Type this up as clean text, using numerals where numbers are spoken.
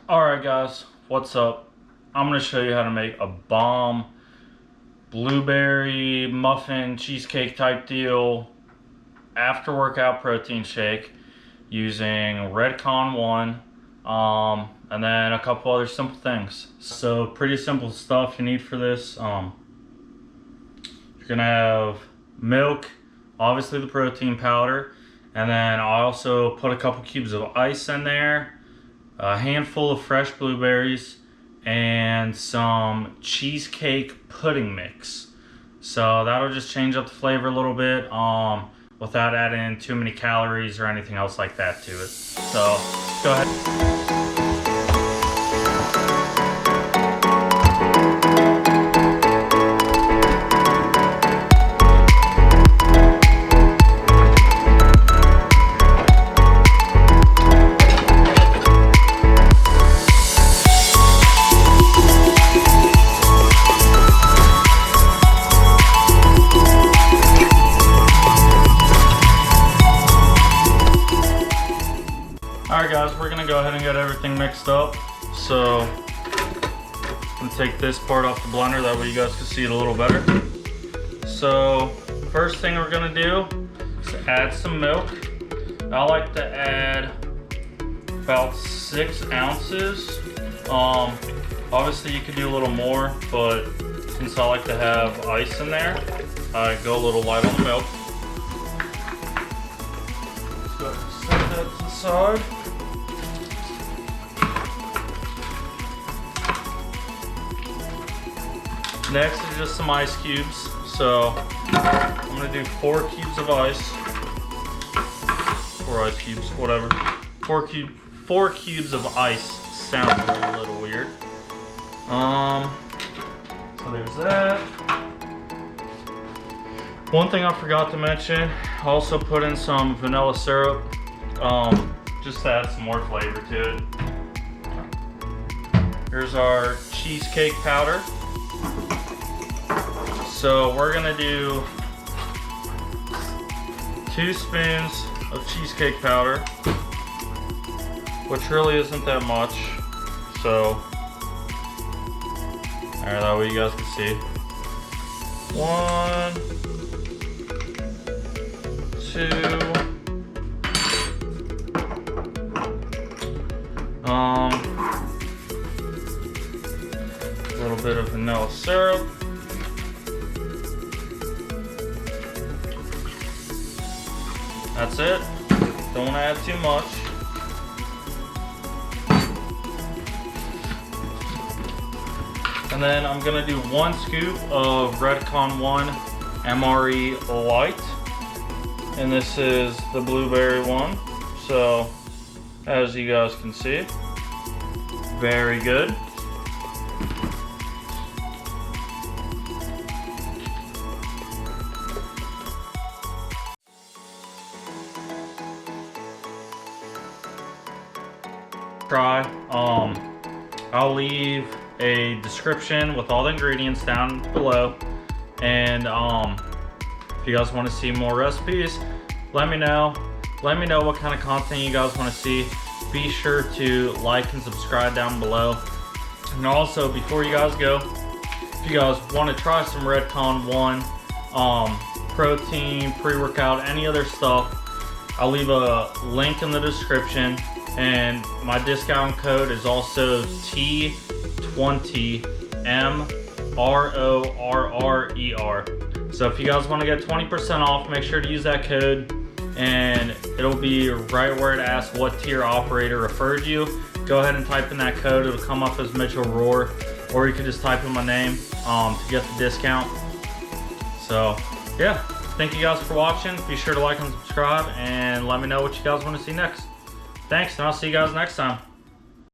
Alright guys, what's up? I'm going to show you how to make a bomb blueberry muffin cheesecake type deal after workout protein shake using Redcon1 and then a couple other simple things. So pretty simple stuff you need for this. You're going to have milk, obviously the protein powder, and then I also put a couple cubes of ice in there, a handful of fresh blueberries, and some cheesecake pudding mix. So that'll just change up the flavor a little bit without adding too many calories or anything else like that to it. So go ahead. Alright guys, we're gonna go ahead and get everything mixed up. So I'm gonna take this part off the blender, that way you guys can see it a little better. So first thing we're gonna do is add some milk. I like to add about 6 ounces. Obviously you could do a little more, but since I like to have ice in there, I go a little light on the milk. Let's go ahead and set that to the side. Next is just some ice cubes. So I'm gonna do 4 cubes of ice. 4 ice cubes, whatever. 4 cubes of ice sounds a little weird. So there's that. One thing I forgot to mention, I also put in some vanilla syrup, just to add some more flavor to it. Here's our cheesecake powder. So we're gonna do 2 spoons of cheesecake powder, which really isn't that much. So, alright, that way you guys can see. 1, 2. A little bit of vanilla syrup. That's it. Don't add too much. And then I'm gonna do 1 scoop of Redcon1 MRE Lite. And this is the blueberry one. So, as you guys can see, very good. Try. I'll leave a description with all the ingredients down below, and if you guys want to see more recipes, let me know what kind of content you guys want to see. Be sure to like and subscribe down below. And also, before you guys go, if you guys want to try some Redcon1 protein, pre-workout, any other stuff, I'll leave a link in the description. And my discount code is also T20MRORRER. So if you guys want to get 20% off, make sure to use that code, and it'll be right where it asks what tier operator referred you. Go ahead and type in that code. It'll come up as Mitchell Rohr, or you can just type in my name to get the discount. So yeah, thank you guys for watching. Be sure to like and subscribe, and let me know what you guys want to see next. Thanks, and I'll see you guys next time.